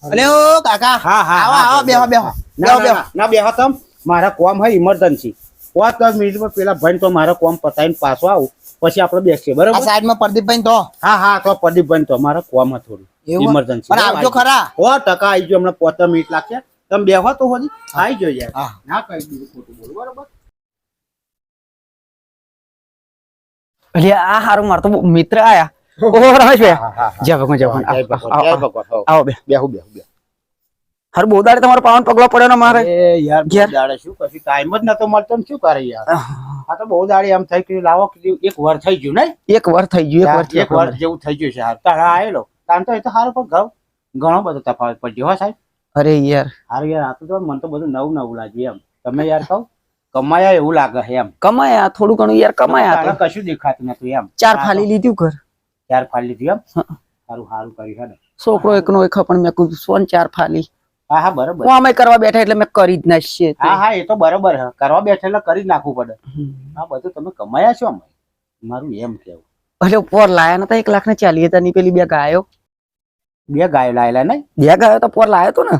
અલે ઓ કાકા હા હા આવો આવો બેહો બેહો ના ના ના બેહો તમ મારા કોમ હે ઇમરજન્સી 5-10 મિનિટમાં પેલા ભાઈ તો મારા કોમ પતાઈને પાછો આવું પછી આપણે બેસીએ આ બરાબર સાઈડમાં પ્રદીપભાઈ તો હા હા તો પ્રદીપભાઈ તો મારા કોમ હે થોડું એવું? ઇમરજન્સી પણ આવજો ખરા 100% આવી ગયો હમણાં 15 મિનિટ લાગશે તમે બેહો તો હોજી આવી ગયો યાર હા. ના કઈ દીધું ખોટું બોલ બરાબર અરે આ હારું માર તો મિત્ર આયા ઓહો રમેશભાઈ હા હા જય ભગવાન જય ભગવાન જય ભગવાન જય ભગવાન હો. આવો બે બેહું બેહું બેહું હારું બહુ દાડે તમારો પાવન પગલો પડ્યો ને મારે એ યાર બહુ ઘેર. દાડે શું કશું ટાઈમ જ નતો મળતો ને શું કરે યાર આ તો બહુ દાડે એમ થઈ કે લાવો કીધું એક વાર થઈ ગયું નહીં એક વાર થઈ ગયું એક વાર જેવું થઈ ગયું છે હાર તારા આયેલો તાન તો એ તો હારું પણ ઘણો બધો તફાવત પડ્યો હો સાહેબ અરે યાર હારું યાર આ તો મને તો બધું નવું નવું લાગ્યું એમ તમે યાર કહો કમાયા એવું લાગે છે એમ કમાયા થોડું ઘણું યાર કમાયા તારા તો કશું દેખાતું નતું એમ ચાર ફાલી લીધું ઘર ચાર ફાડી લીધી એમ સારું સારું કર્યું હે છોકરો એકનો એક પણ મેં કીધું સોન ચાર ફાલી હા હા બરોબર હું અમે કરવા બેઠા એટલે મેં કરી જ નાખીએ હા હા એ તો બરોબર હે કરવા બેઠેલા કરી જ નાખવું પડે આ બધું તમે કમાયા છો અમે મારું એમ કેવું એટલે પોર લાયા નતા 1,40,000 ની પેલી બે ગાયો બે ગાયો લાયેલા નહીં બે ગાયો તો પોર લાયો તો ને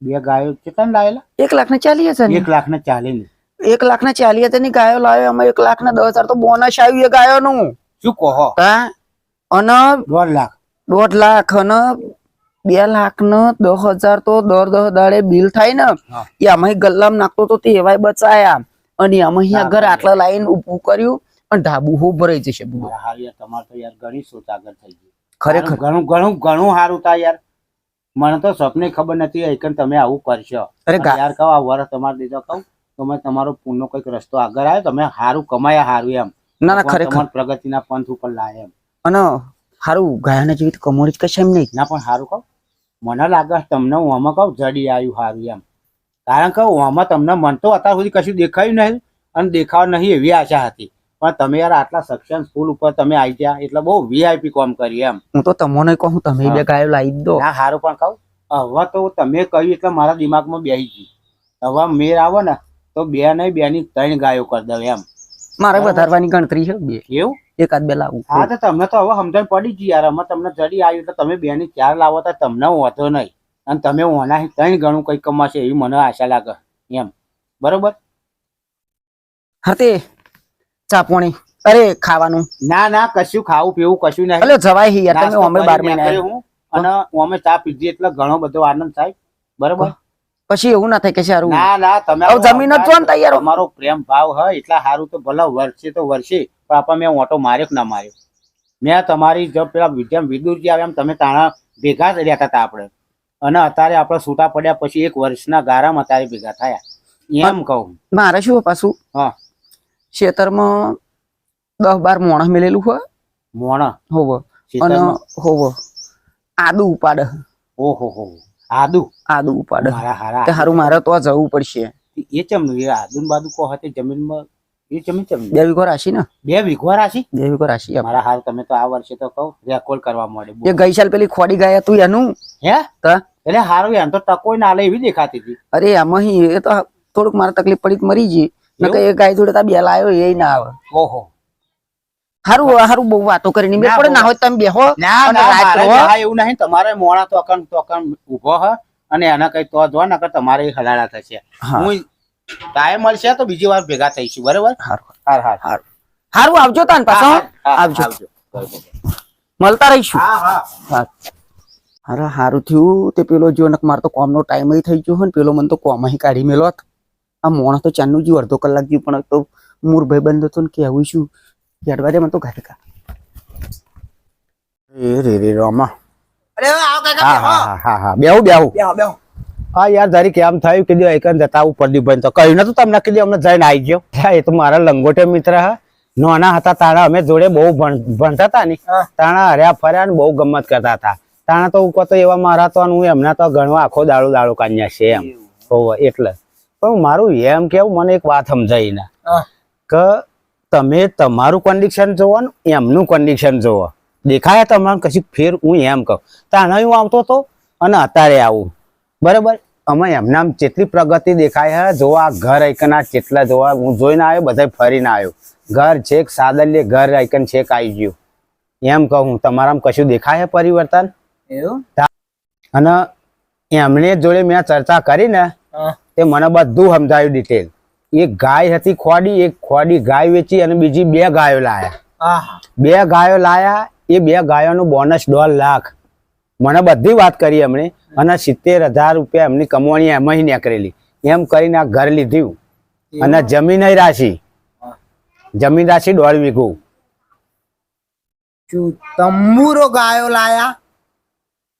બે ગાયો કેટલા લાયેલા 1,40,000 ની 1,40,000 ની 1,40,000 ની ગાયો લાવ્યો અમે 1,10,000 તો બોનસ આવ્યું એ ગાયો નું શું કહો હા અને 1.5 લાખ 1.5 લાખ અને 2 લાખ ને 10,000 તો દર 10 દાડે બિલ થાય ને હા. એ અમે ગલ્લામ નાખતો તો તે એવાય બચાયા અને અમે અહીંયા ઘર આટલા લાઈન ઊભું કર્યું અને ઢાબુ હો ભરાઈ જશે બધું. હા યાર તમારે તો યાર ઘણી સોચ આગળ થઈ ગઈ ખરેખર ઘણું ઘણું ઘણું સારું તા યાર મને તો સપને ખબર નથી એકન તમે આવું કરશો અરે અને યાર કહો આ વર્ષ તમારે દીધો કહું તમે તમારો પૂરનો કઈક રસ્તો આગળ આવ્યો તમે સારું કમાયા સારું એમ ના ના ભગવાન ખરેખર તમારા પ્રગતિના પંથ ઉપર લાય એમ અને હારું ગાયના જેવી કમોડી કશે એમ નહીં ના પણ સારું કહું મને લાગે તમને હું આમાં કહું જડી આવ્યું સારું એમ કારણ કે આમાં તમને મન તો અત્યાર સુધી કશું દેખાયું નહીં અને દેખાવ નહીં એવી આશા હતી પણ તમે યાર આટલા સક્સેસફુલ ઉપર તમે આવી ગયા એટલે બહુ વીઆઈપી કામ કર્યું એમ હું તો તમને કહું તમે બે ગાયો લાવી દો ના સારું પણ કહું હવે તો તમે કહ્યું એટલે મારા દિમાગમાં બેસી ગઈ હવે મેર આવે ને તો બે નહીં બે ની 3 ગાયો કરી દઉં એમ મારે વધારવાની ગણતરી છે બે એવું એકાદ બે લાવું હા તો તમને તો હવે સમજણ પડી ગઈ યાર અમે તમને જડી આવ્યું એટલે તમે બે ની 4 લાવો તો તમને વાંધો નહીં અને તમે ઓના 3 ગણું કઈ કમાશે એવી મને આશા લાગે એમ બરોબર હા તે ચા પાણી અરે ખાવાનું ના ના કશું ખાવું પીવું કશું નહીં અલે જવાય હી યાર તમે નાસ્તો અમે 12 કરીને મહિના નીકળ્યો હું અને અમે ચા પીધી એટલે ઘણો બધો આનંદ થાય બરોબર પછી એવું ના થાય કે સારું ના ના તમે હવે જમીન જ જો ને તૈયાર તમારો પ્રેમ ભાવ હોય એટલા સારું તો ભલા વર્ષે તો વર્ષે પણ આપણે મેં ઓટો માર્યો કે ના માર્યો મેં તમારી જો પેલા જેમ વિદુરજી આવે એમ તમે તાણા ભેગા જ રહેતા હતા આપણે અને અત્યારે આપણે છૂટા પડ્યા પછી 1 વર્ષના ગારામાં અત્યારે ભેગા થયા એમ કહું મારે શું પાછું હા ખેતરમાં 10-12 મોણસ મેલેલું હોય મોણ હોવ અને ખેતરમાં હોવ આદુ ઉપાડે ઓહો હો આદુ ઉપાડે મારા હારા તે હારું મારે તો જવું પડશે એ ચમનું એ આદુ ને બાદુ કહો તે જમીનમાં એ જમીન 2 વીઘો રાશી ને 2 વીઘો રાશી 2 વીઘો રાશી મારા હાર તમે તો આ વર્ષે તો કહું રેકોર્ડ કરવા મળે એ ગઈ સાલ પેલી ખોડી ગયા તું એનું હે તો એટલે હારું એમ તો ટકોય ના લે એવી દેખાતી હતી અરે આમાં એ તો થોડુંક મારે તકલીફ પડી તો મરી ગઈ નકર એ ગાય જોડે તા બે લાયો એ ના આવે ઓહો હારું હારું બહુ વાતો કરીને મેં પડે ના હોય તમે બેહો ના અને ના રાત મારે રહો. હા એવું નહીં તમારે મોણા તોકન ઉભો હ અને એના કઈ તો જો નકર તમારે હલાડા થશે હા. હું ટાઈમ મળશે તો બીજી વાર ભેગા થઈશું બરાબર હારું હાર હાર હારું આવજો તાન પાછો આવજો મળતા રહીશું હા હા હા અરે હારું થયું તે પેલો જો નક માર તો કોમનો ટાઈમ થઈ ગયો ને પેલો મને તો કોમ અહીં કાઢી મેલોત આ મોણસ તો ચાંદનું જીવ અડધો કલાક જીવ પણ તો મૂર ભાઈ બંધ હતો ને કેવું શું હેડવા દે મને તો ઘાટકા એ રે રામા અરે આવો કાકા હા બેહો હા હા હા બેહું બેહું બેહો બેહો હા યાર જરી કેમ થયું કીધું એકન જતા આવું પ્રદીપભાઈ તો કહ્યું નતું તમને કીધું અમને જઈને આવી ગયો હા, એ તો મારા લંગોટે મિત્ર હા નાના હતા તાણા અમે જોડે બહુ ભણતા હતા ને તાણા હર્યા ફર્યા ને બહુ ગમત કરતા હતા તાણા તો કહો તો એવા મારા તો હું એમના તો ઘણો આખો દાડો કાન્યા છે એમ હોવ એટલે પણ મારું એમ કેવું મને એક વાત સમજાઈ ને કે તમે તમારું કન્ડિશન જોવો ને એમનું કન્ડિશન જોવો દેખાય તમારે કશી ફેર હું એમ કહું તાણા હું આવતો હતો અને અત્યારે આવું બરાબર અમે એમના જેટલી પ્રગતિ દેખાય હે જોવા ઘર આઈકના જેટલા જોવા હું જોઈને આવ્યો બધા ફરીને આવ્યો ઘર છેક સાદલ્ય ઘર આઈકન છેક આવી ગયું એમ કહું તમારામાં કશું દેખાય હે પરિવર્તન એવું અને એમણે જોડે મેં ચર્ચા કરી ને હા. તે મને બધું સમજાયું ડિટેલ. એક ગાય હતી ખોડી, એક ખોડી ગાય વેચી અને બીજી 2 ગાયો લાયા. આહા. 2 ગાયો લાયા, એ 2 ગાયોનું બોનસ 1.5 લાખ મને બધી વાત કરી એમણે. અને 70,000 રૂપિયા એમની કમાણી એમાં નીકળેલી. એમ કરીને આ ઘર લીધું અને જમીન રાશિ, જમીન રાશિ 1.5 વીઘું. શું તંબુરો ગાયો લાયા?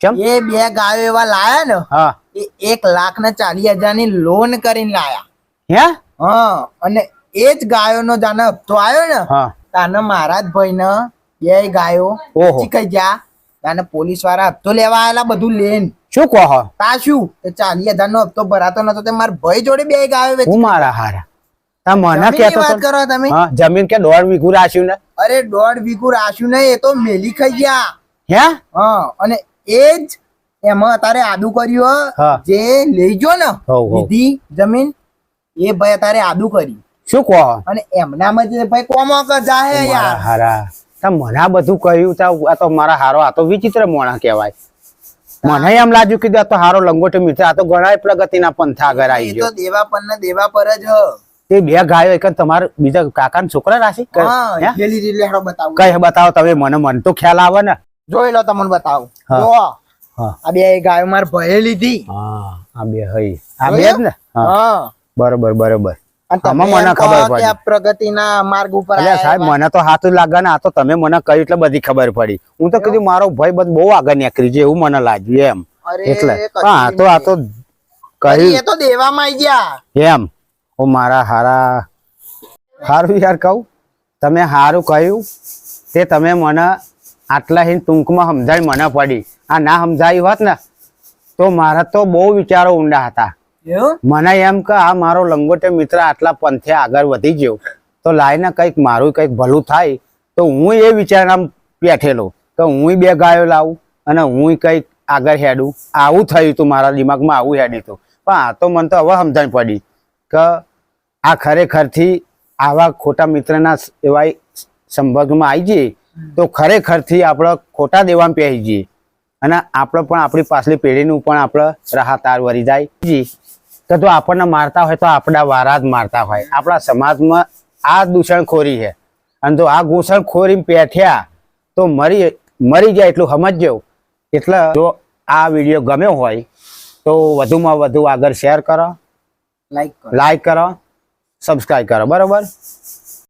કેમ? એ 2 ગાયો એવા લાયા ને, હા એ 1,40,000 ની લોન કરીને લાયા. હે હા, અને એ જ ગાયોનો જાને હપ્તો આવ્યો ને, હા તાને મારા જ ભાઈ ને 2 ગાયો ઓહો. ચીકાઈ ગયા. તાને પોલીસ વાળા હપ્તો લેવા આયેલા બધું લેન. શું કહો? તા શું તે 40,000 નો હપ્તો ભરાતો નતો, તે મારા ભાઈ જોડે 2 ગાયો વેચી. હું મારા હારા તા મને જમીનની કહેતો વાત તો. કરો તમે? હા, જમીન કે 1.5 વીઘું રાખ્યું ને. અરે 1.5 વીઘું રાખ્યું નહીં, એ તો મેલી ખાઈ ગયા. હે હા, અને એ જ એમાં અત્યારે આદુ કર્યું હો. હા. જે લઈ ગયો ને હઉ, હઉ. લીધી જમીન, એ ભાઈ અત્યારે આદુ કર્યું. શું કહો? અને એમનામાં જે ભાઈ કોમો કરજા હે મારા યાર. હારા તા મને આ બધું કહ્યું તા આ તો મારા હારો, આ તો વિચિત્ર મોણા કહેવાય. મને એમ લાગ્યું કે આ તો હારો લંગોટી મિત્ર, આ તો ઘણા પ્રગતિના પંથા આગળ આવી એ તો ગયો. દેવા પર ને દેવા પર જ હ. તે 2 ગાયો એક તમારા બીજા કાકાના છોકરા રાશી હા, હે? પેલી રીત લેહડો બતાવું. કઈ બતાવો તમે મને તો ખ્યાલ આવે ને. જોઈ લો તમને બતાવું. હા. જો હા આ 2 ગાયો માર ભાઈએ લીધી. હા આ 2 હઈ આ 2 જ જોયું? ને. હા હા. બરોબર બરોબર. અને આમાં તમે મને એમ કહો ખબર કે પડી. આ પ્રગતિના માર્ગ ઉપર એટલે આયા સાહેબ એવા. મને તો હાથું લાગે ને, આ તો તમે મને કહ્યું એટલે બધી ખબર પડી. હું તો કીધું મારો ભાઈ બધ બહુ આગળ નીકળી છે એવું મને લાગ્યું એમ. અરે, એટલે કશું હા આ તો નહીં. કહ્યું એ તો દેવામાં આવી ગયા. એમ. ઓ મારા હારા હારું યાર કહું, તમે હારું કહ્યું તે તમે મને આટલા હિન ટૂંકમાં સમજાવી મને પડી. આ ના સમજાયું હોત ને તો મારા તો બહુ વિચારો ઊંડા હતા. એવું? મને એમ કે આ મારો લંગોટે મિત્ર આટલા પંથે આગળ વધી ગયો તો લાઈને કંઈક મારું કંઈક ભલું થાય. તો હું એ વિચારમાં બેઠેલો કે હું 2 ગાયો લાવું અને હું કંઈક આગળ હેડું. આવું થયું તું મારા દિમાગમાં, આવું હેડ્યું હતું. પણ આ તો મને તો હવે સમજણ પડી કે આ ખરેખરથી આવા ખોટા મિત્રના એવા સંપર્કમાં આવી જઈએ તો ખરેખરથી આપણે ખોટા દેવામાં પહેરી જઈએ અને આપણે પણ આપણી પાછલી પેઢીનું પણ આપણે રાહતાર વળી જાય જી. કે જો આપણને મારતા હોય તો આપણા વારા જ મારતા હોય. આપણા સમાજમાં આ દૂષણખોરી છે અને જો આ ઘૂસણખોરી પેઠ્યા તો મરી જાય એટલું સમજજો. એટલે જો આ વિડીયો ગમ્યો હોય તો વધુમાં વધુ આગળ શેર કરો, લાઈક કરો. લાઈક કરો, સબસ્ક્રાઈબ કરો. બરોબર.